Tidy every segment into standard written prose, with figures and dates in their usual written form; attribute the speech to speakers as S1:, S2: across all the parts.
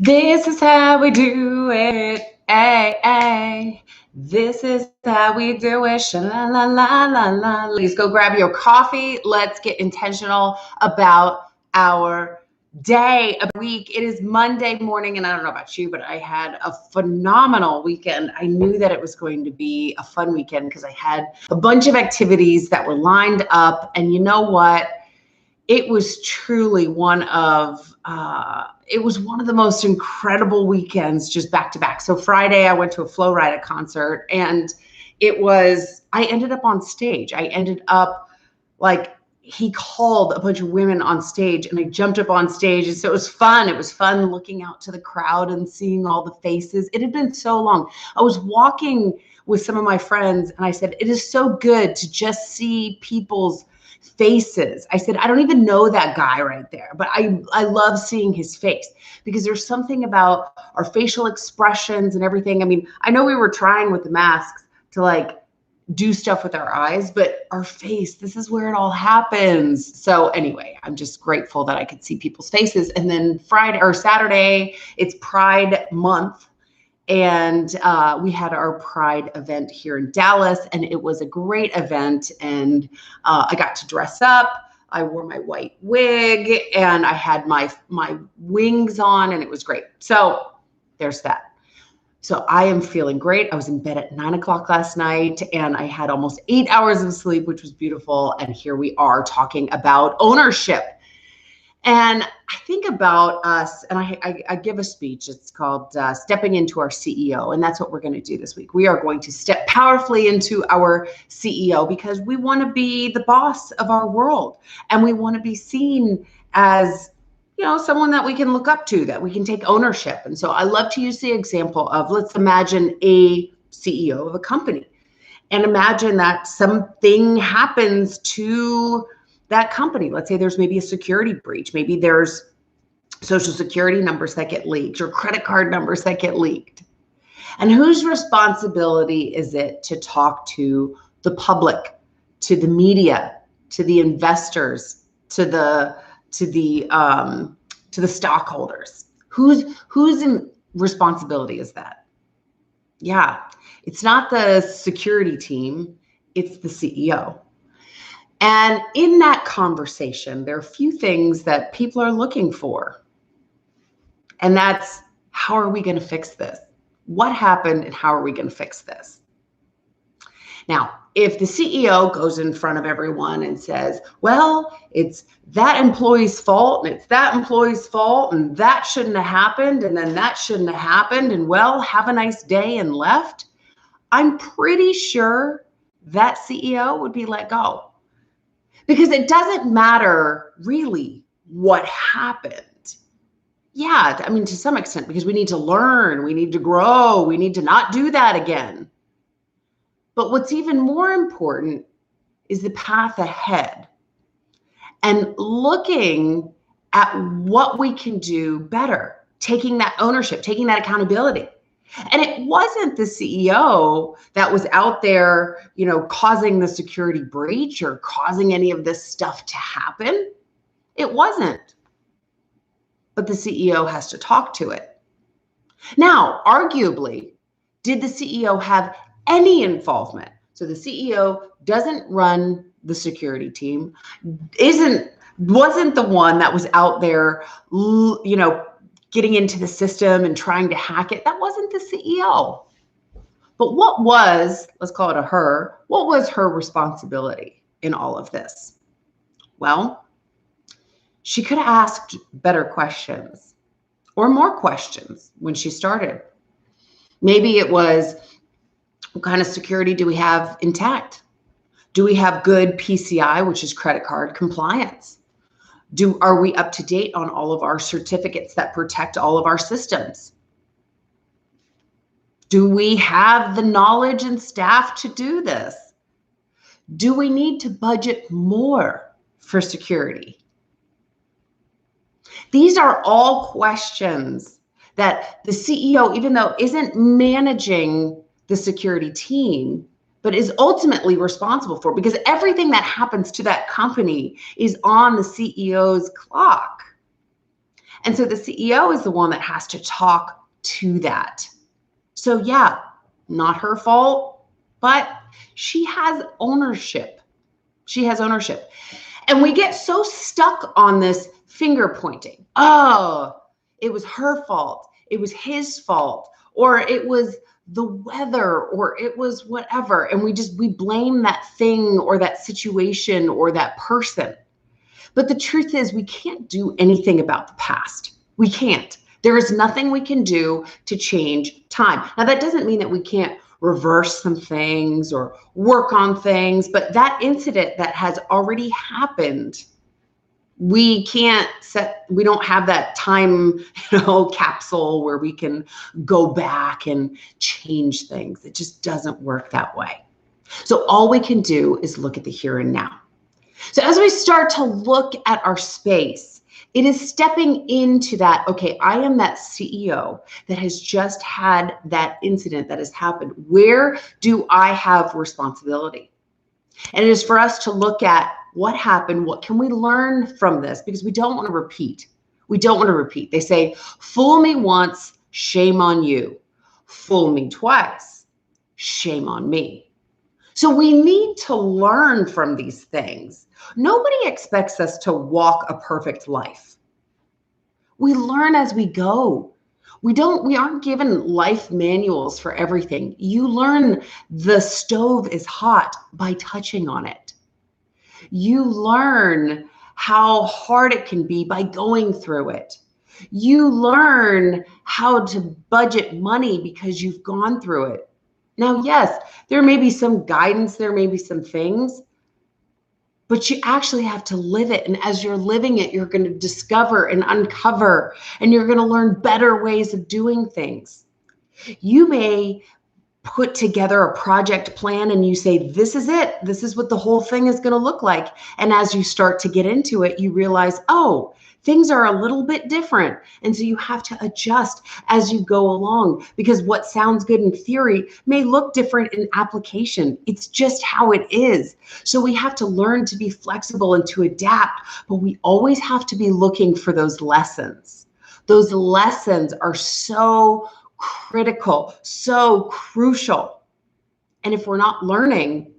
S1: This is how we do it. Ay, ay. This is how we do it. Sha la la la la la. Please go grab your coffee. Let's get intentional about our day of the week. It is Monday morning, and I don't know about you, but I had a phenomenal weekend. I knew that it was going to be a fun weekend because I had a bunch of activities that were lined up. And you know what? It was truly one of the most incredible weekends, just back to back. So Friday I went to a Flo Rida concert, and I ended up on stage. I ended up like, he called a bunch of women on stage, and I jumped up on stage. And so it was fun. It was fun looking out to the crowd and seeing all the faces. It had been so long. I was walking with some of my friends, and I said, it is so good to just see people's faces. I said, I don't even know that guy right there, but I love seeing his face, because there's something about our facial expressions and everything. I mean, I know we were trying with the masks to do stuff with our eyes, but our face, this is where it all happens. So anyway, I'm just grateful that I could see people's faces. And then Friday or Saturday, it's Pride Month. And we had our Pride event here in Dallas, and it was a great event. And I got to dress up. I wore my white wig, and I had my wings on, and it was great. So there's that. So I am feeling great. I was in bed at 9 o'clock last night, and I had almost 8 hours of sleep, which was beautiful. And here we are talking about ownership. And I think about us, and I give a speech. It's called Stepping into Our CEO. And that's what we're going to do this week. We are going to step powerfully into our CEO, because we want to be the boss of our world. And we want to be seen as, someone that we can look up to, that we can take ownership. And so I love to use the example of, let's imagine a CEO of a company, and imagine that something happens to that company. Let's say there's maybe a security breach. Maybe there's social security numbers that get leaked, or credit card numbers that get leaked. And whose responsibility is it to talk to the public, to the media, to the investors, to the stockholders? Whose responsibility is that? Yeah, it's not the security team, it's the CEO. And in that conversation, there are a few things that people are looking for. And that's, how are we going to fix this? What happened, and how are we going to fix this? Now, if the CEO goes in front of everyone and says, well, it's that employee's fault, and it's that employee's fault, and that shouldn't have happened, and then that shouldn't have happened, and well, have a nice day, and left, I'm pretty sure that CEO would be let go. Because it doesn't matter really what happened. Yeah, I mean, to some extent, because we need to learn, we need to grow, we need to not do that again. But what's even more important is the path ahead, and looking at what we can do better, taking that ownership, taking that accountability. And it wasn't the CEO that was out there, causing the security breach or causing any of this stuff to happen. It wasn't. But the CEO has to talk to it. Now, arguably, did the CEO have any involvement? So the CEO doesn't run the security team, wasn't the one that was out there, getting into the system and trying to hack it. That wasn't the CEO. But what was, let's call it a her, what was her responsibility in all of this? Well, she could have asked better questions, or more questions, when she started. Maybe it was, what kind of security do we have intact? Do we have good PCI, which is credit card compliance? Are we up to date on all of our certificates that protect all of our systems? Do we have the knowledge and staff to do this? Do we need to budget more for security? These are all questions that the CEO, even though isn't managing the security team, but is ultimately responsible for, because everything that happens to that company is on the CEO's clock. And so the CEO is the one that has to talk to that. So yeah, not her fault, but she has ownership. She has ownership. And we get so stuck on this finger pointing. Oh, it was her fault. It was his fault. Or it was the weather, or it was whatever. And we blame that thing or that situation or that person. But the truth is, we can't do anything about the past. We can't. There is nothing we can do to change time. Now, that doesn't mean that we can't reverse some things or work on things, but that incident that has already happened, we don't have that time, capsule where we can go back and change things. It just doesn't work that way. So all we can do is look at the here and now. So as we start to look at our space, it is stepping into that, okay, I am that CEO that has just had that incident that has happened. Where do I have responsibility? And it is for us to look at what happened, what can we learn from this? Because we don't want to repeat. We don't want to repeat. They say, fool me once, shame on you. Fool me twice, shame on me. So we need to learn from these things. Nobody expects us to walk a perfect life. We learn as we go. We aren't given life manuals for everything. You learn the stove is hot by touching on it. You learn how hard it can be by going through it. You learn how to budget money because you've gone through it. Now, yes, there may be some guidance, there may be some things, but you actually have to live it. And as you're living it, you're going to discover and uncover, and you're going to learn better ways of doing things. You may put together a project plan and you say, this is it. This is what the whole thing is going to look like. And as you start to get into it, you realize, oh, things are a little bit different. And so you have to adjust as you go along, because what sounds good in theory may look different in application. It's just how it is. So we have to learn to be flexible and to adapt, but we always have to be looking for those lessons. Those lessons are so critical, so crucial. And if we're not learning,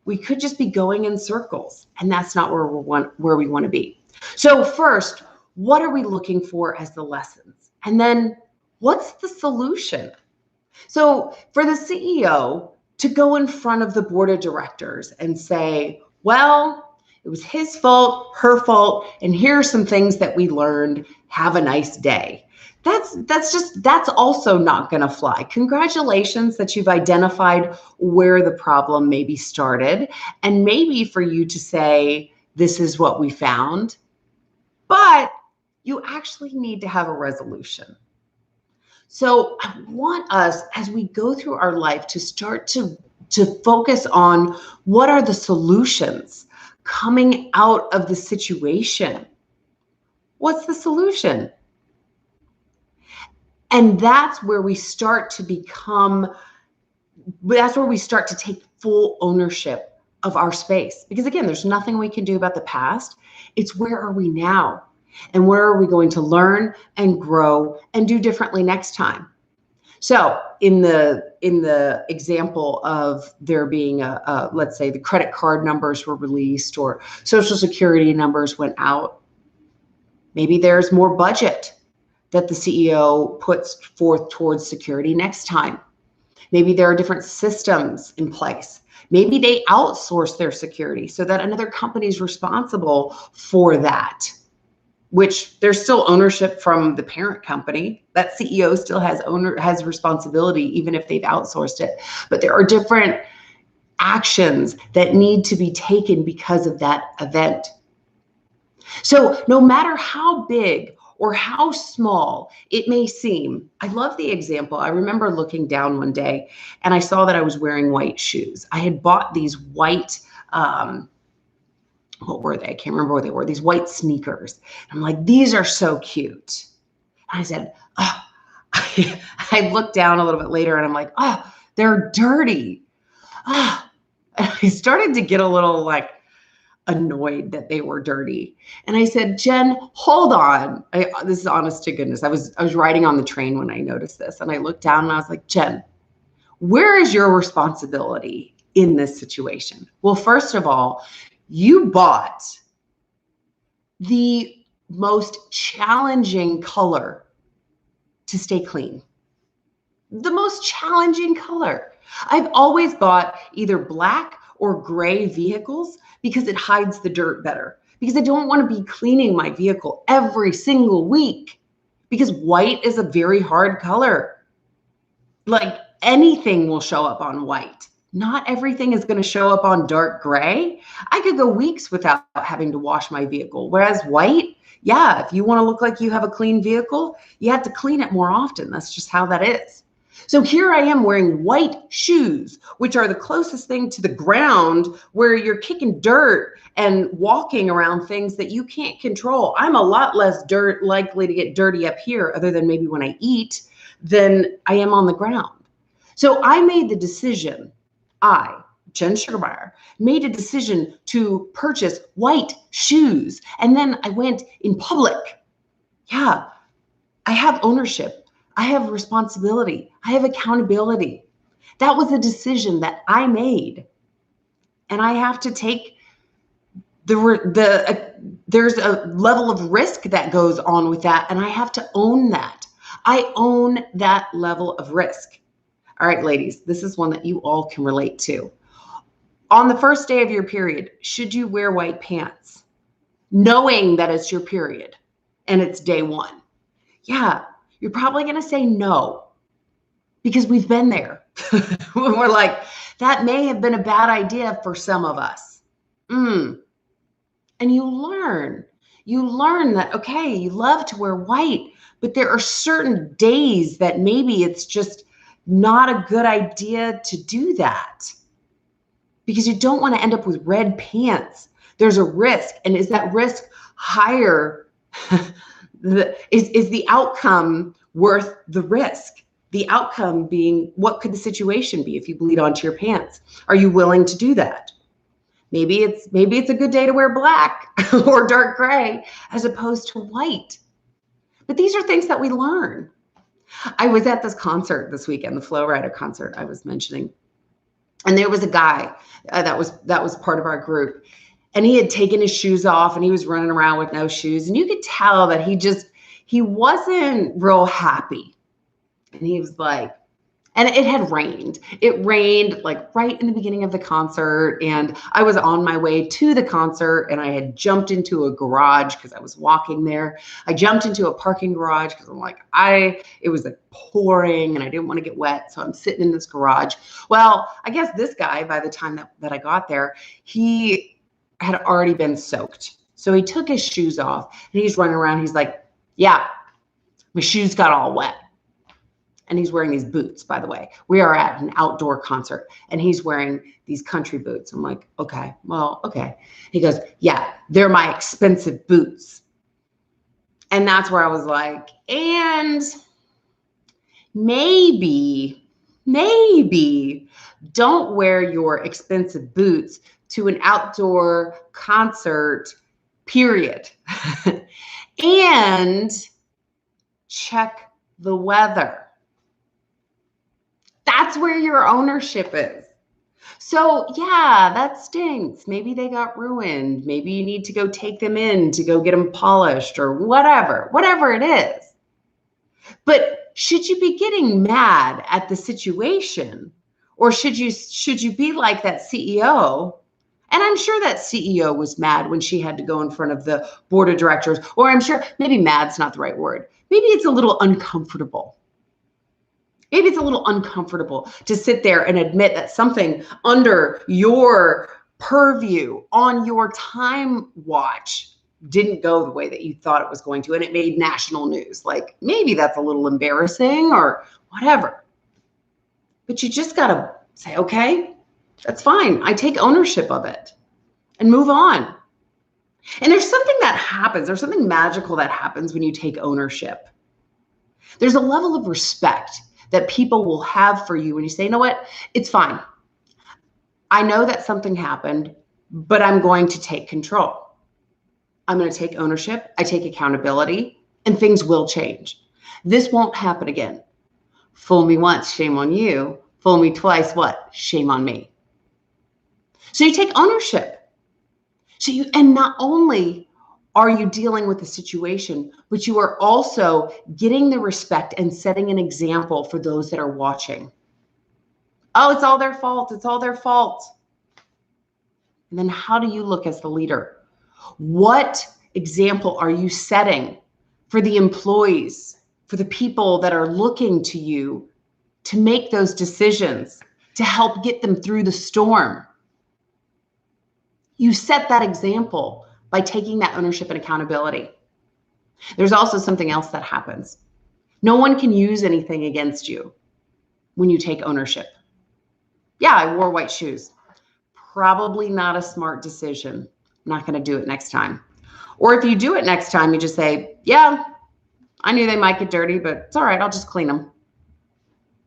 S1: we could just be going in circles, and that's not where we want to be. So first, what are we looking for as the lessons? And then what's the solution? So for the CEO to go in front of the board of directors and say, well, it was his fault, her fault, and here are some things that we learned. Have a nice day. That's also not going to fly. Congratulations that you've identified where the problem maybe started, and maybe for you to say, this is what we found, but you actually need to have a resolution. So I want us, as we go through our life, to start to focus on what are the solutions coming out of the situation. What's the solution? And that's where we start to take full ownership of our space. Because again, there's nothing we can do about the past. It's where are we now? And where are we going to learn and grow and do differently next time? So in the example of there being let's say the credit card numbers were released or Social Security numbers went out, maybe there's more budget that the CEO puts forth towards security next time. Maybe there are different systems in place. Maybe they outsource their security so that another company is responsible for that, which there's still ownership from the parent company. That CEO still has responsibility, even if they've outsourced it. But there are different actions that need to be taken because of that event. So no matter how big or how small it may seem, I love the example. I remember looking down one day and I saw that I was wearing white shoes. I had bought these white, what were they? I can't remember what they were, these white sneakers. I'm like, these are so cute. And I said, oh, I looked down a little bit later and I'm like, oh, they're dirty. And I started to get a little like, annoyed that they were dirty. And I said, Jen, hold on. This is honest to goodness. I was riding on the train when I noticed this, and I looked down and I was like, Jen, where is your responsibility in this situation? Well, first of all, you bought the most challenging color to stay clean. The most challenging color. I've always bought either black or gray vehicles because it hides the dirt better. Because I don't want to be cleaning my vehicle every single week. Because white is a very hard color. Like anything will show up on white. Not everything is going to show up on dark gray. I could go weeks without having to wash my vehicle. Whereas white, yeah, if you want to look like you have a clean vehicle, you have to clean it more often. That's just how that is. So here I am wearing white shoes, which are the closest thing to the ground where you're kicking dirt and walking around things that you can't control. I'm a lot less likely to get dirty up here, other than maybe when I eat, than I am on the ground. So I made the decision, Jen Sugarmeyer, made a decision to purchase white shoes. And then I went in public. Yeah, I have ownership. I have responsibility. I have accountability. That was a decision that I made. And I have to take there's a level of risk that goes on with that. And I have to own that. I own that level of risk. All right, ladies, this is one that you all can relate to. On the first day of your period, should you wear white pants, knowing that it's your period and it's day one? Yeah, you're probably going to say no, because we've been there. We're like, that may have been a bad idea for some of us. And you learn that, okay, you love to wear white, but there are certain days that maybe it's just not a good idea to do that, because you don't want to end up with red pants. There's a risk. And is that risk higher? Is the outcome worth the risk? The outcome being, what could the situation be if you bleed onto your pants? Are you willing to do that? Maybe it's a good day to wear black or dark gray as opposed to white. But these are things that we learn. I was at this concert this weekend, the Flow Rider concert I was mentioning. And there was a guy that was part of our group. And he had taken his shoes off and he was running around with no shoes. And you could tell that he wasn't real happy. And he was like, and it had rained. It rained like right in the beginning of the concert. And I was on my way to the concert and I had jumped into a garage because I was walking there. I jumped into a parking garage because I'm like, it was like pouring and I didn't want to get wet. So I'm sitting in this garage. Well, I guess this guy, by the time that I got there, he had already been soaked. So he took his shoes off and he's running around. He's like, yeah, my shoes got all wet. And he's wearing these boots, by the way. We are at an outdoor concert and he's wearing these country boots. I'm like, okay, well, okay. He goes, yeah, they're my expensive boots. And that's where I was like, and maybe don't wear your expensive boots to an outdoor concert, period. And check the weather. That's where your ownership is. So yeah, that stinks. Maybe they got ruined. Maybe you need to go take them in to go get them polished or whatever it is. But should you be getting mad at the situation, or should you be like that CEO? And I'm sure that CEO was mad when she had to go in front of the board of directors, or I'm sure maybe mad's not the right word. Maybe it's a little uncomfortable. Maybe it's a little uncomfortable to sit there and admit that something under your purview on your time watch didn't go the way that you thought it was going to, and it made national news. Like, maybe that's a little embarrassing or whatever. But you just got to say, okay, that's fine. I take ownership of it and move on. And there's something that happens. There's something magical that happens when you take ownership. There's a level of respect that people will have for you when you say, you know what, it's fine. I know that something happened. but I'm going to take control. I'm going to take ownership. I take accountability, and things will change. This won't happen again. Fool me once, shame on you. Fool me twice, what? Shame on me. So you take ownership. And not only are you dealing with the situation, but you are also getting the respect and setting an example for those that are watching. Oh, it's all their fault. It's all their fault. And then how do you look as the leader? What example are you setting for the employees, for the people that are looking to you to make those decisions, to help get them through the storm? You set that example by taking that ownership and accountability. There's also something else that happens. No one can use anything against you when you take ownership. Yeah, I wore white shoes. Probably not a smart decision. I'm not going to do it next time. Or if you do it next time, you just say, yeah, I knew they might get dirty, but it's all right. I'll just clean them.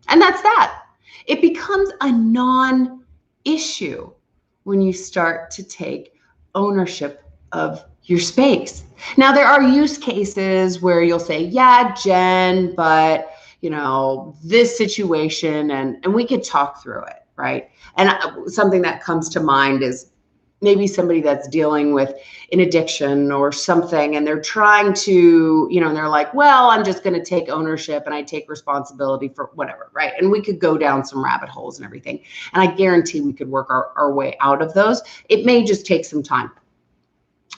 S1: And that's that. It becomes a non-issue when you start to take ownership of your space. Now, there are use cases where you'll say, yeah, Jen, but this situation, and we could talk through it, right? And something that comes to mind is maybe somebody that's dealing with an addiction or something, and they're trying to, and they're like, well, I'm just going to take ownership and I take responsibility for whatever, right? And we could go down some rabbit holes and everything. And I guarantee we could work our way out of those. It may just take some time.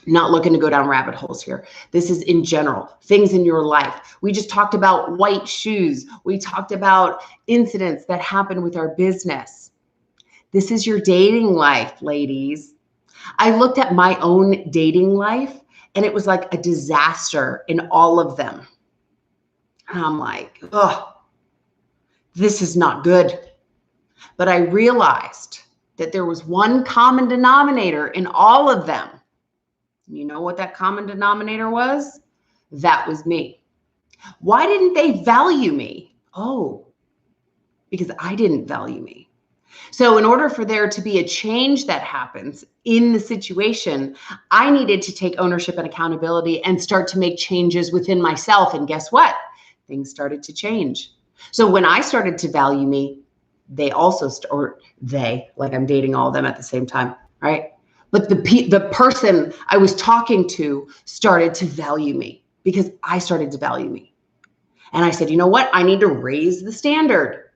S1: Not looking to go down rabbit holes here. This is in general, things in your life. We just talked about white shoes. We talked about incidents that happen with our business. This is your dating life, ladies. I looked at my own dating life and it was like a disaster in all of them. And I'm like, oh, this is not good. But I realized that there was one common denominator in all of them. You know what that common denominator was? That was me. Why didn't they value me? Oh, because I didn't value me. So in order for there to be a change that happens in the situation, I needed to take ownership and accountability and start to make changes within myself. And guess what? Things started to change. So when I started to value me, they also, like I'm dating all of them at the same time, right? But the person I was talking to started to value me because I started to value me. And I said, you know what? I need to raise the standard.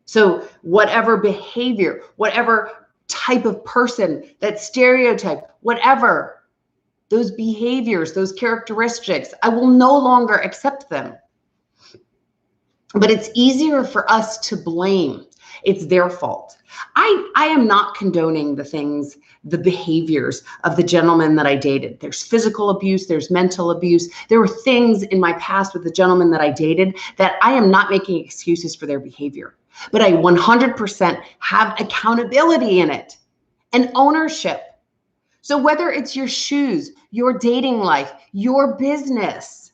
S1: So whatever behavior, whatever type of person, that stereotype, whatever, those behaviors, those characteristics, I will no longer accept them. But it's easier for us to blame. It's their fault. I am not condoning the behaviors of the gentleman that I dated. There's physical abuse, there's mental abuse. There were things in my past with the gentleman that I dated that I am not making excuses for their behavior. But I 100% have accountability in it and ownership. So whether it's your shoes, your dating life, your business,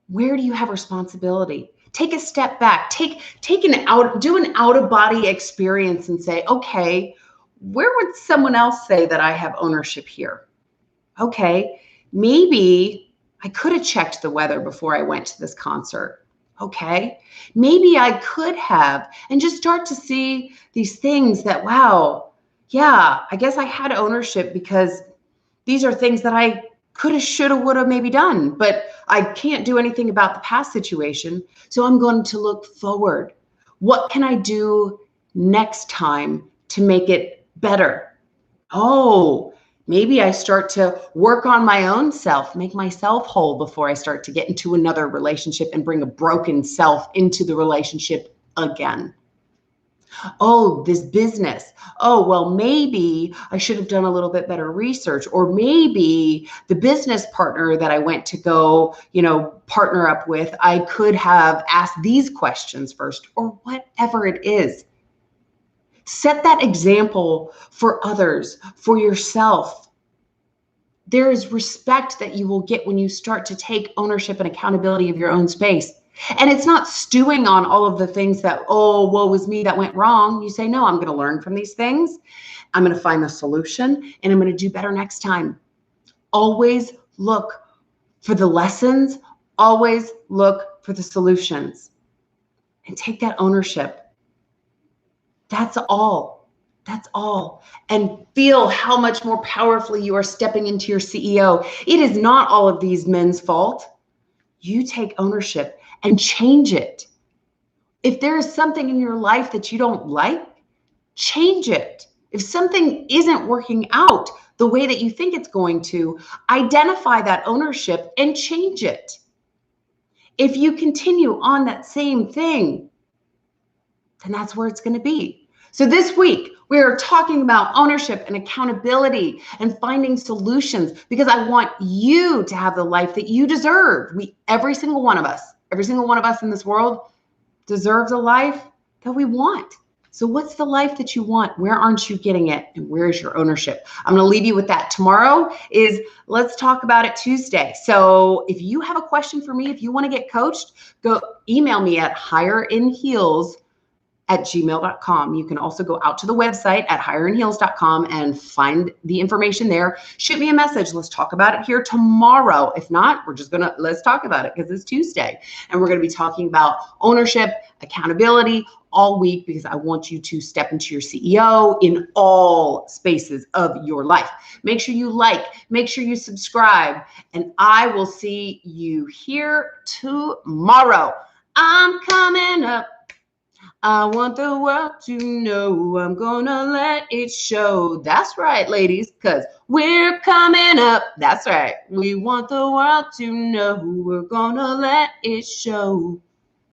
S1: where do you have responsibility? Take a step back, do an out of body experience and say, okay, where would someone else say that I have ownership here? Okay, maybe I could have checked the weather before I went to this concert. Okay, maybe I could have, and just start to see these things that, wow, yeah, I guess I had ownership because these are things that I could have, should have, would have maybe done, but I can't do anything about the past situation. So I'm going to look forward. What can I do next time to make it better? Oh, maybe I start to work on my own self, make myself whole before I start to get into another relationship and bring a broken self into the relationship again. Oh, this business. Oh, well, maybe I should have done a little bit better research, or maybe the business partner that I went to go, partner up with, I could have asked these questions first, or whatever it is. Set that example for others, for yourself. There is respect that you will get when you start to take ownership and accountability of your own space. And it's not stewing on all of the things that, oh, woe was me, that went wrong. You say, no, I'm going to learn from these things. I'm going to find the solution and I'm going to do better next time. Always look for the lessons. Always look for the solutions and take that ownership. That's all. That's all. And feel how much more powerfully you are stepping into your CEO. It is not all of these men's fault. You take ownership and change it. If there is something in your life that you don't like, change it. If something isn't working out the way that you think it's going to, identify that ownership and change it. If you continue on that same thing, then that's where it's going to be. So this week, we are talking about ownership and accountability and finding solutions, because I want you to have the life that you deserve. Every single one of us in this world deserves a life that we want. So what's the life that you want? Where aren't you getting it? And where is your ownership? I'm going to leave you with that. Tomorrow is Let's Talk About It Tuesday. So if you have a question for me, if you want to get coached, go email me at higherinheels@gmail.com. You can also go out to the website at higherinheels.com and find the information there. Shoot me a message. Let's talk about it here tomorrow. If not, we're just let's talk about it because it's Tuesday. And we're going to be talking about ownership, accountability all week, because I want you to step into your CEO in all spaces of your life. Make sure you like, make sure you subscribe, and I will see you here tomorrow. I'm coming up. I want the world to know, I'm gonna let it show. That's right, ladies, because we're coming up. That's right. We want the world to know, we're gonna let it show.